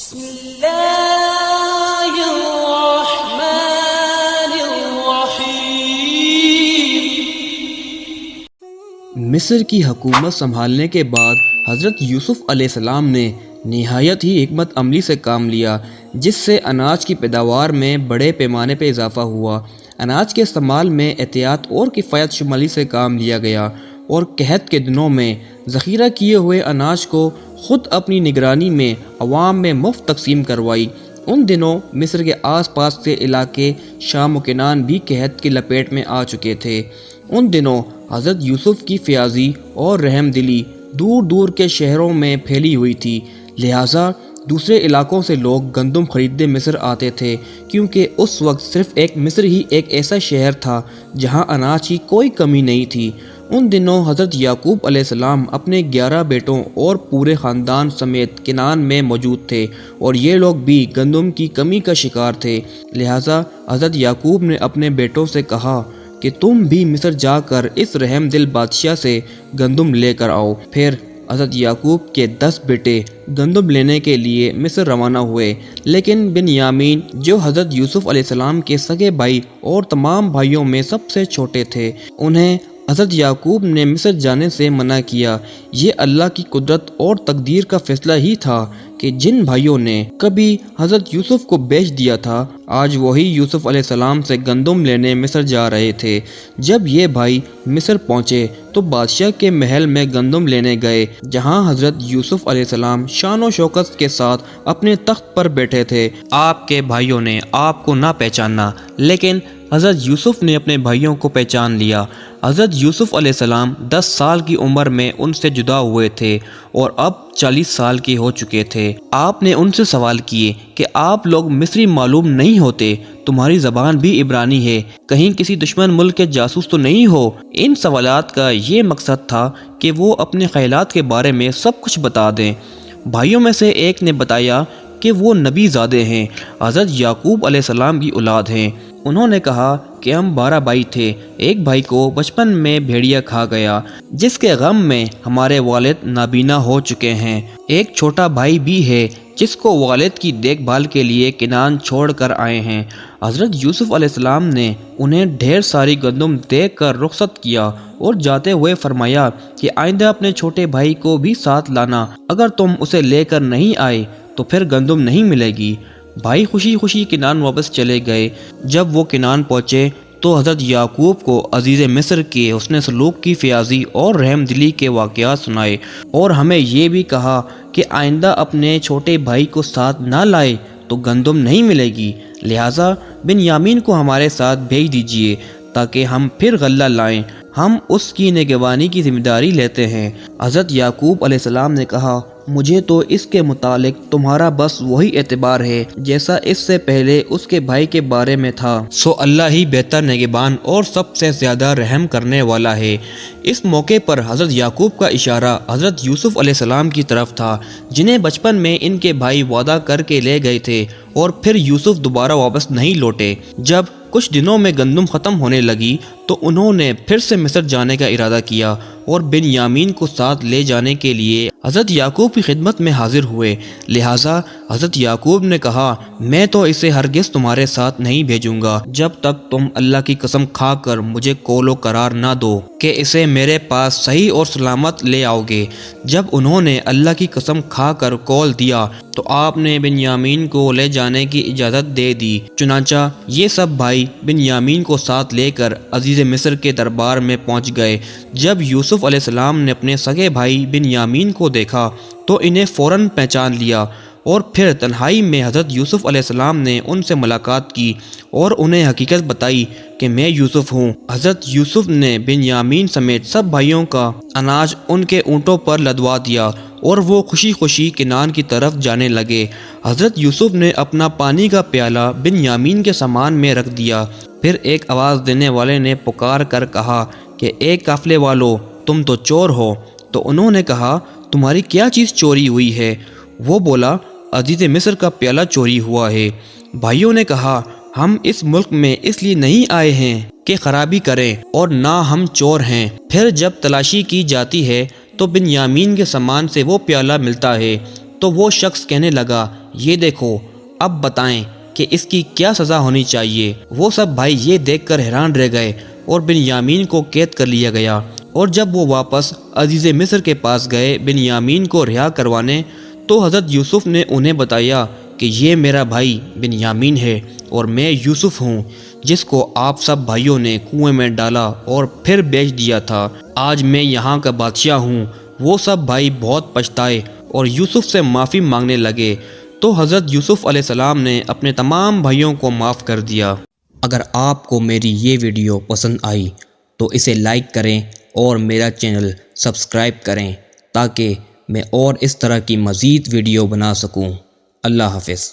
بسم اللہ الرحمن الرحیم۔ مصر کی حکومت سنبھالنے کے بعد حضرت یوسف علیہ السلام نے نہایت ہی حکمت عملی سے کام لیا، جس سے اناج کی پیداوار میں بڑے پیمانے پہ اضافہ ہوا۔ اناج کے استعمال میں احتیاط اور کفایت شمالی سے کام لیا گیا، اور قحط کے دنوں میں ذخیرہ کیے ہوئے اناج کو خود اپنی نگرانی میں عوام میں مفت تقسیم کروائی۔ ان دنوں مصر کے آس پاس کے علاقے شام و کنعان بھی قحط کی لپیٹ میں آ چکے تھے۔ ان دنوں حضرت یوسف کی فیاضی اور رحم دلی دور دور کے شہروں میں پھیلی ہوئی تھی، لہٰذا دوسرے علاقوں سے لوگ گندم خریدنے مصر آتے تھے، کیونکہ اس وقت صرف ایک مصر ہی ایک ایسا شہر تھا جہاں اناج کی کوئی کمی نہیں تھی۔ ان دنوں حضرت یعقوب علیہ السلام اپنے 11 بیٹوں اور پورے خاندان سمیت کنعان میں موجود تھے، اور یہ لوگ بھی گندم کی کمی کا شکار تھے۔ لہٰذا حضرت یعقوب نے اپنے بیٹوں سے کہا کہ تم بھی مصر جا کر اس رحم دل بادشاہ سے گندم لے کر آؤ۔ پھر حضرت یعقوب کے 10 بیٹے گندم لینے کے لیے مصر روانہ ہوئے، لیکن بنیامین جو حضرت یوسف علیہ السلام کے سگے بھائی اور تمام بھائیوں میں سب سے چھوٹے تھے، انہیں حضرت یعقوب نے مصر جانے سے منع کیا۔ یہ اللہ کی قدرت اور تقدیر کا فیصلہ ہی تھا کہ جن بھائیوں نے کبھی حضرت یوسف کو بیچ دیا تھا، آج وہی یوسف علیہ السلام سے گندم لینے مصر جا رہے تھے۔ جب یہ بھائی مصر پہنچے تو بادشاہ کے محل میں گندم لینے گئے، جہاں حضرت یوسف علیہ السلام شان و شوکت کے ساتھ اپنے تخت پر بیٹھے تھے۔ آپ کے بھائیوں نے آپ کو نہ پہچانا، لیکن حضرت یوسف نے اپنے بھائیوں کو پہچان لیا۔ حضرت یوسف علیہ السلام 10 سال کی عمر میں ان سے جدا ہوئے تھے، اور اب 40 سال کے ہو چکے تھے۔ آپ نے ان سے سوال کیے کہ آپ لوگ مصری معلوم نہیں ہوتے، تمہاری زبان بھی عبرانی ہے، کہیں کسی دشمن ملک کے جاسوس تو نہیں ہو؟ ان سوالات کا یہ مقصد تھا کہ وہ اپنے خیالات کے بارے میں سب کچھ بتا دیں۔ بھائیوں میں سے ایک نے بتایا کہ وہ نبی زادے ہیں، حضرت یعقوب علیہ السلام کی اولاد ہیں۔ انہوں نے کہا کہ ہم 12 بھائی تھے، ایک بھائی کو بچپن میں بھیڑیا کھا گیا، جس کے غم میں ہمارے والد نابینا ہو چکے ہیں۔ ایک چھوٹا بھائی بھی ہے جس کو والد کی دیکھ بھال کے لیے کنعان چھوڑ کر آئے ہیں۔ حضرت یوسف علیہ السلام نے انہیں ڈھیر ساری گندم دے کر رخصت کیا، اور جاتے ہوئے فرمایا کہ آئندہ اپنے چھوٹے بھائی کو بھی ساتھ لانا، اگر تم اسے لے کر نہیں آئے تو پھر گندم نہیں ملے گی۔ بھائی خوشی خوشی کنعان واپس چلے گئے۔ جب وہ کنعان پہنچے تو حضرت یعقوب کو عزیز مصر کے حسن سلوک کی فیاضی اور رحم دلی کے واقعات سنائے، اور ہمیں یہ بھی کہا کہ آئندہ اپنے چھوٹے بھائی کو ساتھ نہ لائے تو گندم نہیں ملے گی، لہٰذا بنیامین کو ہمارے ساتھ بھیج دیجیے تاکہ ہم پھر غلہ لائیں، ہم اس کی نگہبانی کی ذمہ داری لیتے ہیں۔ حضرت یعقوب علیہ السلام نے کہا، مجھے تو اس کے متعلق تمہارا بس وہی اعتبار ہے جیسا اس سے پہلے اس کے بھائی کے بارے میں تھا، سو اللہ ہی بہتر نگہبان اور سب سے زیادہ رحم کرنے والا ہے۔ اس موقع پر حضرت یعقوب کا اشارہ حضرت یوسف علیہ السلام کی طرف تھا، جنہیں بچپن میں ان کے بھائی وعدہ کر کے لے گئے تھے، اور پھر یوسف دوبارہ واپس نہیں لوٹے۔ جب کچھ دنوں میں گندم ختم ہونے لگی تو انہوں نے پھر سے مصر جانے کا ارادہ کیا، اور بنیامین کو ساتھ لے جانے کے لیے حضرت یعقوب کی خدمت میں حاضر ہوئے۔ لہٰذا حضرت یعقوب نے کہا، میں تو اسے ہرگز تمہارے ساتھ نہیں بھیجوں گا جب تک تم اللہ کی قسم کھا کر مجھے قول و قرار نہ دو کہ اسے میرے پاس صحیح اور سلامت لے آؤ گے۔ جب انہوں نے اللہ کی قسم کھا کر قول دیا تو آپ نے بنیامین کو لے جانے کی اجازت دے دی۔ چنانچہ یہ سب بھائی بنیامین کو ساتھ لے کر عزیز مصر کے دربار میں پہنچ گئے۔ جب یوسف علیہ السلام نے اپنے سگے بھائی بنیامین کو دیکھا تو انہیں فوراً پہچان لیا، اور پھر تنہائی میں حضرت یوسف علیہ السلام نے ان سے ملاقات کی اور انہیں حقیقت بتائی کہ میں یوسف ہوں۔ حضرت یوسف نے بنیامین سمیت سب بھائیوں کا اناج ان کے اونٹوں پر لدوا دیا، اور وہ خوشی خوشی کنعان کی طرف جانے لگے۔ حضرت یوسف نے اپنا پانی کا پیالہ بنیامین کے سامان میں رکھ دیا۔ پھر ایک آواز دینے والے نے پکار کر کہا کہ ایک قافلے والو، تم تو چور ہو۔ تو انہوں نے کہا، تمہاری کیا چیز چوری ہوئی ہے؟ وہ بولا، عزیز مصر کا پیالہ چوری ہوا ہے۔ بھائیوں نے کہا، ہم اس ملک میں اس لیے نہیں آئے ہیں کہ خرابی کریں، اور نہ ہم چور ہیں۔ پھر جب تلاشی کی جاتی ہے تو بنیامین کے سامان سے وہ پیالہ ملتا ہے، تو وہ شخص کہنے لگا یہ دیکھو اب بتائیں کہ اس کی کیا سزا ہونی چاہیے۔ وہ سب بھائی یہ دیکھ کر حیران رہ گئے اور بنیامین کو قید کر لیا گیا، اور جب وہ واپس عزیز مصر کے پاس گئے بنیامین کو رہا کروانے تو حضرت یوسف نے انہیں بتایا کہ یہ میرا بھائی بنیامین ہے اور میں یوسف ہوں جس کو آپ سب بھائیوں نے کنویں میں ڈالا اور پھر بیچ دیا تھا، آج میں یہاں کا بادشاہ ہوں۔ وہ سب بھائی بہت پچھتائے اور یوسف سے معافی مانگنے لگے، تو حضرت یوسف علیہ السلام نے اپنے تمام بھائیوں کو معاف کر دیا۔ اگر آپ کو میری یہ ویڈیو پسند آئی تو اسے لائک کریں اور میرا چینل سبسکرائب کریں تاکہ میں اور اس طرح کی مزید ویڈیو بنا سکوں۔ اللہ حافظ۔